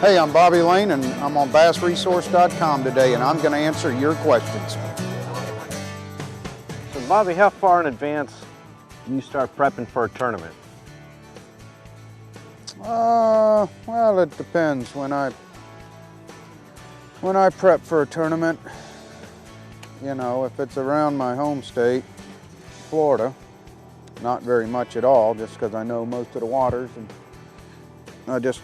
Hey, I'm Bobby Lane and I'm on BassResource.com today, and I'm going to answer your questions. So Bobby, how far in advance do you start prepping for a tournament? Well, it depends. When I prep for a tournament, you know, if it's around my home state, Florida, not very much at all, just because I know most of the waters, and I just,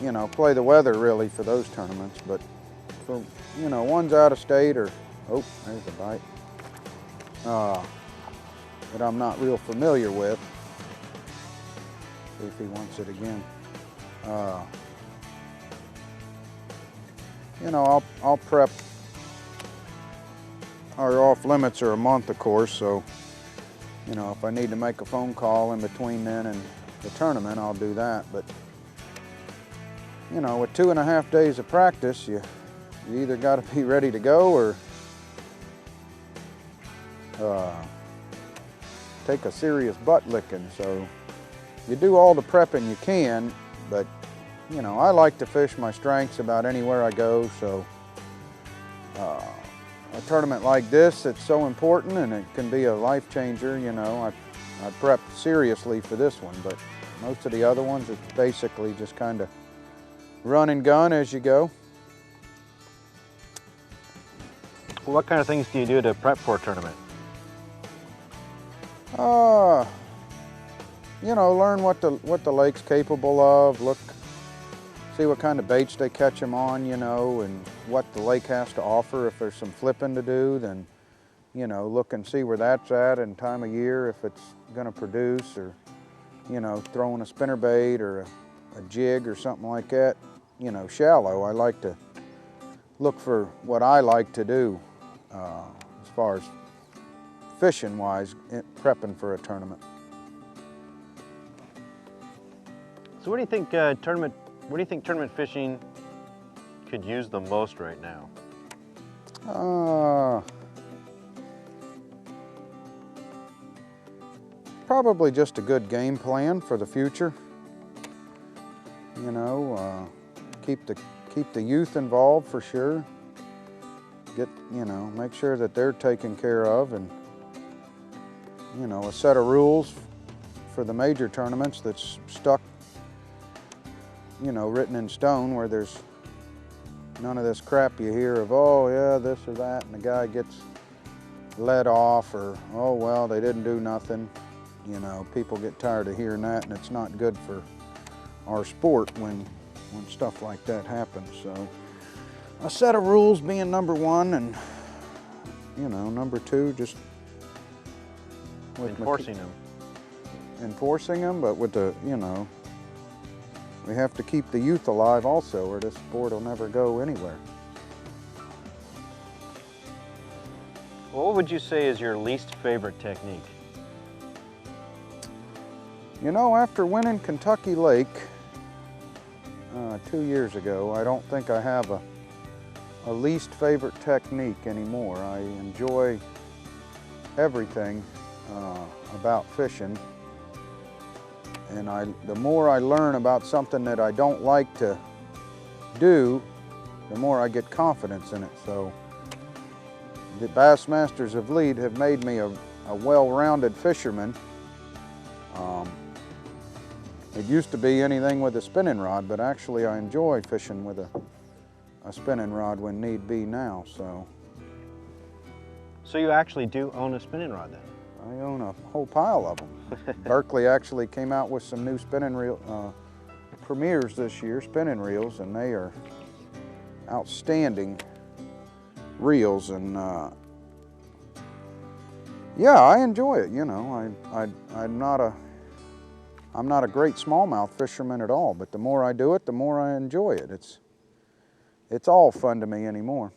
you know, play the weather really for those tournaments. But for, you know, ones out of state, or, oh, there's a bite, that I'm not real familiar with. See if he wants it again. You know, I'll prep. Our off limits are a month, of course, so, you know, if I need to make a phone call in between then and the tournament, I'll do that. But, you know, with 2.5 days of practice, you either got to be ready to go or take a serious butt licking. So you do all the prepping you can, but, you know, I like to fish my strengths about anywhere I go. So a tournament like this, it's so important, and it can be a life changer. You know, I prepped seriously for this one, but most of the other ones, it's basically just kind of run and gun as you go. What kind of things do you do to prep for a tournament? You know, learn what the lake's capable of. Look, see what kind of baits they catch them on, you know, and what the lake has to offer. If there's some flipping to do, then, you know, look and see where that's at and time of year, if it's going to produce, or, you know, throwing a spinnerbait or a jig or something like that. You know, shallow, I like to look for what I like to do as far as fishing wise, prepping for a tournament. So what do you think tournament fishing could use the most right now? Probably just a good game plan for the future. You know, keep the youth involved for sure. You know, make sure that they're taken care of, and, you know, a set of rules for the major tournaments that's stuck, you know, written in stone, where there's none of this crap you hear of, oh yeah, this or that, and the guy gets let off, or, oh well, they didn't do nothing. You know, people get tired of hearing that, and it's not good for our sport when stuff like that happens. So a set of rules being number one, and, you know, number two, just Enforcing them, but with the, you know, we have to keep the youth alive also, or this sport will never go anywhere. Well, what would you say is your least favorite technique? You know, after winning Kentucky Lake 2 years ago, I don't think I have a least favorite technique anymore. I enjoy everything about fishing, and the more I learn about something that I don't like to do, the more I get confidence in it. So the Bassmasters of Lead have made me a well-rounded fisherman. It used to be anything with a spinning rod, but actually I enjoy fishing with a spinning rod when need be now. So you actually do own a spinning rod then? I own a whole pile of them. Berkeley actually came out with some new spinning reel premieres this year, spinning reels, and they are outstanding reels. And yeah, I enjoy it. You know, I'm not a great smallmouth fisherman at all, but the more I do it, the more I enjoy it. It's all fun to me anymore.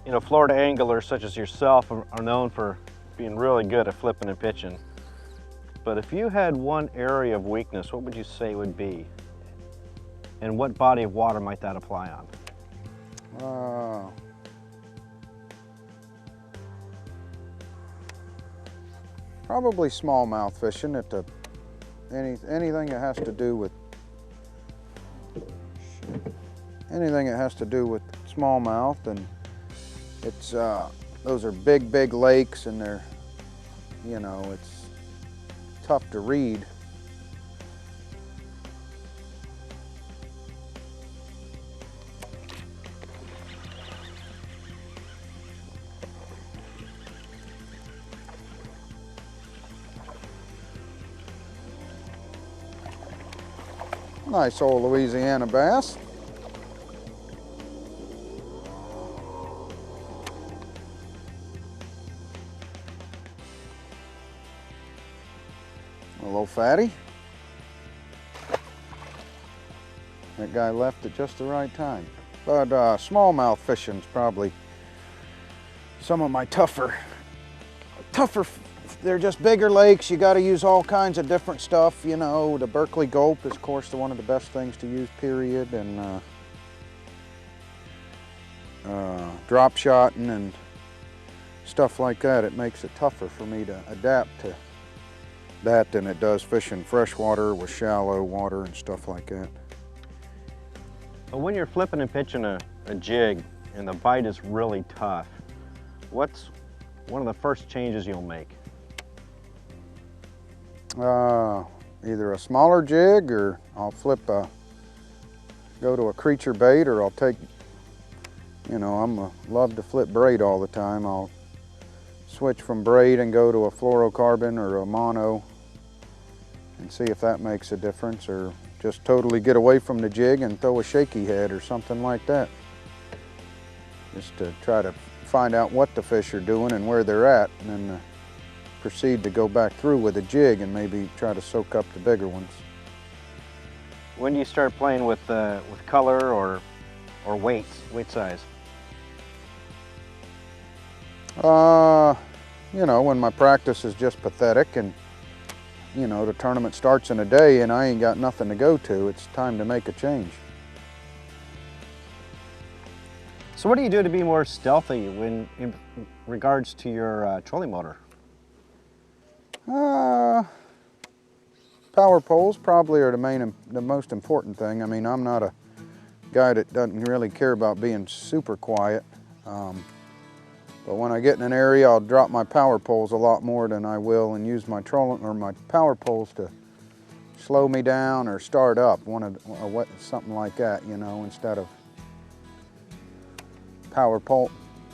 You know, Florida anglers such as yourself are known for being really good at flipping and pitching. But if you had one area of weakness, what would you say it would be? And what body of water might that apply on? Probably smallmouth fishing at anything that has to do with smallmouth, and it's those are big lakes, and they're, you know, it's tough to read. Nice old Louisiana bass. A little fatty. That guy left at just the right time. But smallmouth fishing's probably some of my tougher, they're just bigger lakes. You got to use all kinds of different stuff, you know. The Berkeley gulp is, of course, one of the best things to use, period. And drop shotting and stuff like that. It makes it tougher for me to adapt to that than it does fishing freshwater with shallow water and stuff like that. But when you're flipping and pitching a jig and the bite is really tough, what's one of the first changes you'll make? Either a smaller jig, or I'll go to a creature bait, or I'll take, you know, love to flip braid all the time. I'll switch from braid and go to a fluorocarbon or a mono and see if that makes a difference, or just totally get away from the jig and throw a shaky head or something like that. Just to try to find out what the fish are doing and where they're at, and then proceed to go back through with a jig and maybe try to soak up the bigger ones. When do you start playing with color or weight size? You know, when my practice is just pathetic and, you know, the tournament starts in a day and I ain't got nothing to go to, it's time to make a change. So what do you do to be more stealthy in regards to your trolling motor? Power poles probably are the most important thing. I mean, I'm not a guy that doesn't really care about being super quiet. But when I get in an area, I'll drop my power poles a lot more than I will and use my trolling or my power poles to slow me down or start up, something like that, you know, instead of power pole,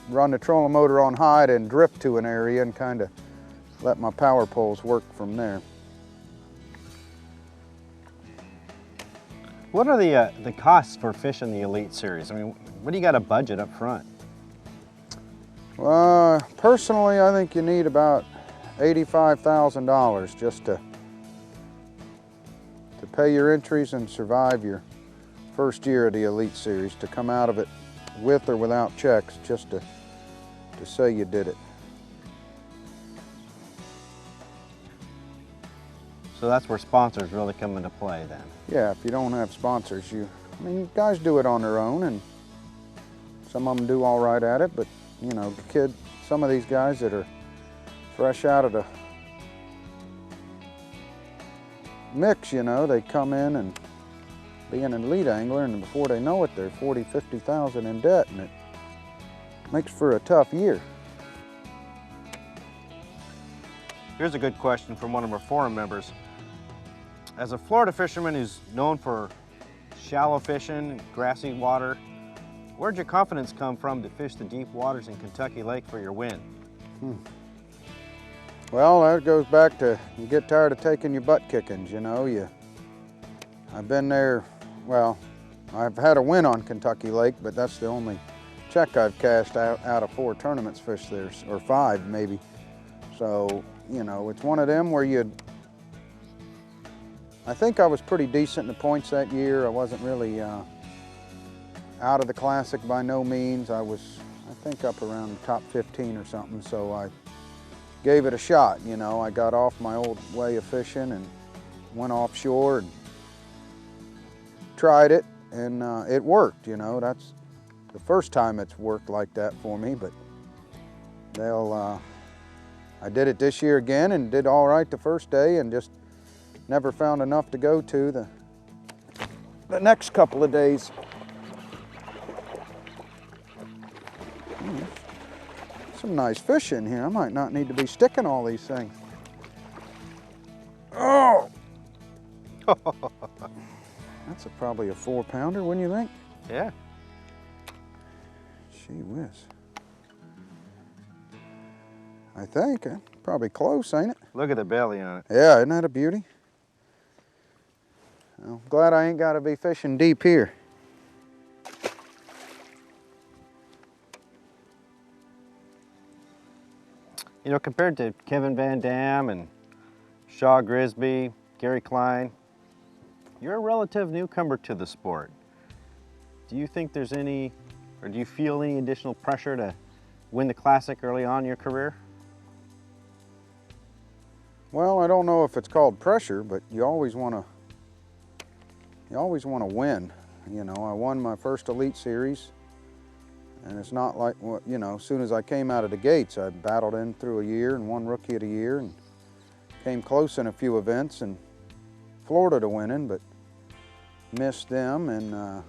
run the trolling motor on high and drift to an area and kind of let my power poles work from there. What are the costs for fishing the Elite Series? I mean, what do you got to budget up front? Personally, I think you need about $85,000 just to pay your entries and survive your first year of the Elite Series, to come out of it with or without checks, just to say you did it. So that's where sponsors really come into play then? Yeah, if you don't have sponsors, I mean, guys do it on their own, and some of them do all right at it, but you know, some of these guys that are fresh out of the mix, you know, they come in and be an elite angler, and before they know it, they're 40, 50,000 in debt, and it makes for a tough year. Here's a good question from one of our forum members. As a Florida fisherman who's known for shallow fishing, grassy water, where'd your confidence come from to fish the deep waters in Kentucky Lake for your win? Well, that goes back to, you get tired of taking your butt kickings, you know. I've been there, well, I've had a win on Kentucky Lake, but that's the only check I've cashed out of 4 tournaments fished there, or 5 maybe. So, you know, it's one of them where I think I was pretty decent in the points that year. I wasn't really out of the Classic by no means. I was, I think, up around the top 15 or something, so I gave it a shot, you know. I got off my old way of fishing and went offshore and tried it, and it worked, you know. That's the first time it's worked like that for me, but I did it this year again and did all right the first day, and just never found enough to go to the next couple of days. Some nice fish in here. I might not need to be sticking all these things. Oh! That's probably a 4-pounder, wouldn't you think? Yeah. Gee whiz. I think. Probably close, ain't it? Look at the belly on it. Yeah, isn't that a beauty? Well, glad I ain't got to be fishing deep here. You know, compared to Kevin Van Dam and Shaw Grisby, Gary Klein, you're a relative newcomer to the sport. Do you think there's any, or do you feel any additional pressure to win the Classic early on in your career? Well, I don't know if it's called pressure, but you always want to win. You know, I won my first Elite Series, and it's not like, you know, as soon as I came out of the gates, I battled in through a year and won Rookie of the Year and came close in a few events and Florida to winning, but missed them. And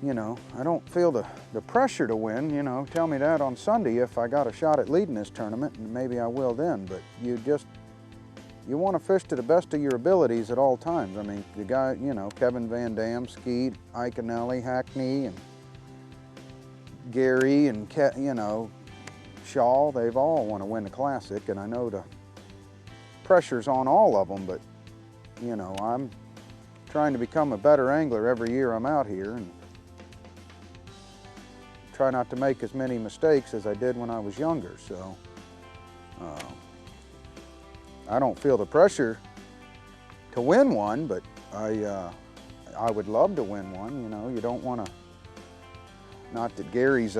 you know, I don't feel the pressure to win. You know, tell me that on Sunday if I got a shot at leading this tournament, and maybe I will then. But you want to fish to the best of your abilities at all times. I mean, the guy, you know, Kevin Van Dam, Skeet, Iaconelli, Hackney, and Gary, and you know, Shaw, they've all want to win the Classic, and I know the pressure's on all of them, but, you know, I'm trying to become a better angler every year I'm out here, and try not to make as many mistakes as I did when I was younger. So I don't feel the pressure to win one, but I would love to win one. You know, you don't want to, not that Gary's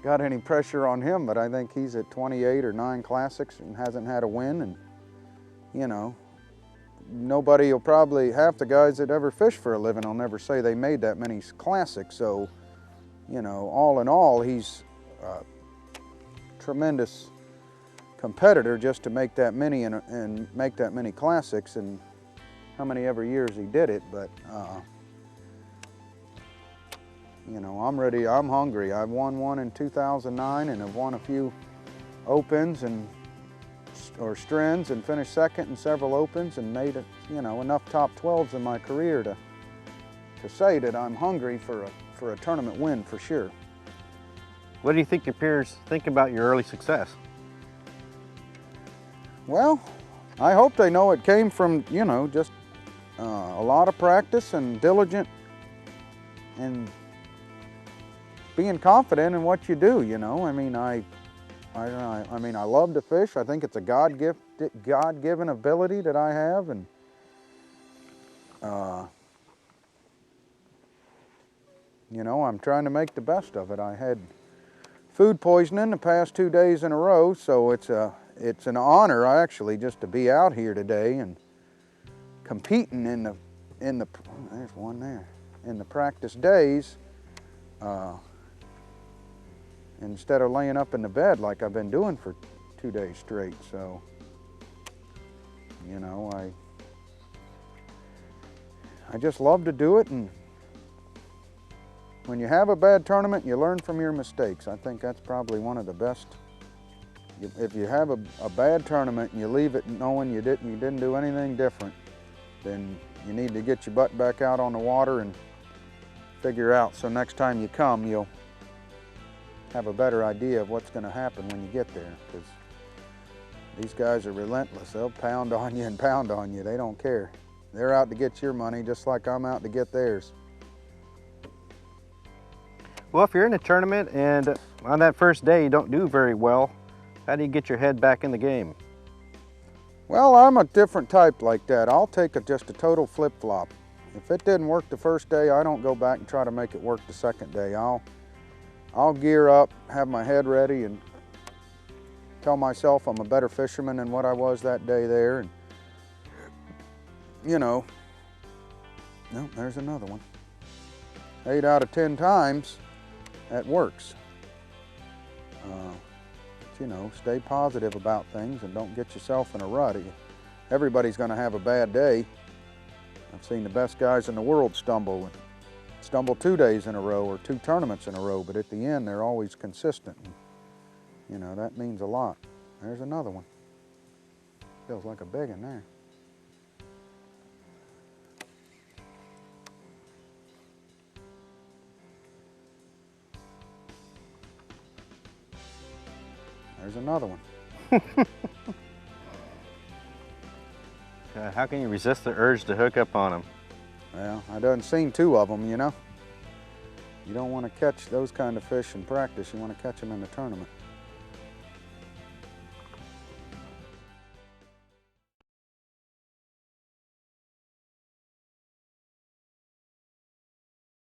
got any pressure on him, but I think he's at 28 or 9 Classics and hasn't had a win. And, you know, nobody will probably, half the guys that ever fish for a living will never say they made that many Classics. So, you know, all in all, he's a tremendous competitor just to make that many and make that many Classics, and how many ever years he did it. But, you know, I'm ready, I'm hungry. I've won one in 2009 and I've won a few Opens or Strins and finished second in several Opens and made, you know, enough top 12s in my career to say that I'm hungry for a tournament win for sure. What do you think your peers think about your early success? Well, I hope they know it came from, you know, just a lot of practice and diligent and being confident in what you do, you know. I mean, I love to fish. I think it's a God-given ability that I have, and you know, I'm trying to make the best of it. I had food poisoning the past 2 days in a row, so it's an honor actually just to be out here today and competing in the there's one there, in the practice days, instead of laying up in the bed like I've been doing for 2 days straight. So, you know, I just love to do it, and when you have a bad tournament, you learn from your mistakes. I think that's probably one of the best. If you have a bad tournament and you leave it knowing you didn't do anything different, then you need to get your butt back out on the water and figure out, so next time you come, you'll have a better idea of what's going to happen when you get there, because these guys are relentless. They'll pound on you and pound on you. They don't care. They're out to get your money just like I'm out to get theirs. Well, if you're in a tournament and on that first day you don't do very well, how do you get your head back in the game? Well, I'm a different type like that. I'll take just a total flip-flop. If it didn't work the first day, I don't go back and try to make it work the second day. I'll gear up, have my head ready, and tell myself I'm a better fisherman than what I was that day there. And, you know, no, there's another one. 8 out of 10 times, that works. you know, stay positive about things and don't get yourself in a rut. Everybody's going to have a bad day. I've seen the best guys in the world stumble 2 days in a row or 2 tournaments in a row, but at the end they're always consistent. And, you know, that means a lot. There's another one. Feels like a big one there. There's another one. How can you resist the urge to hook up on them? Well, I done seen 2 of them, you know. You don't want to catch those kind of fish in practice. You want to catch them in the tournament.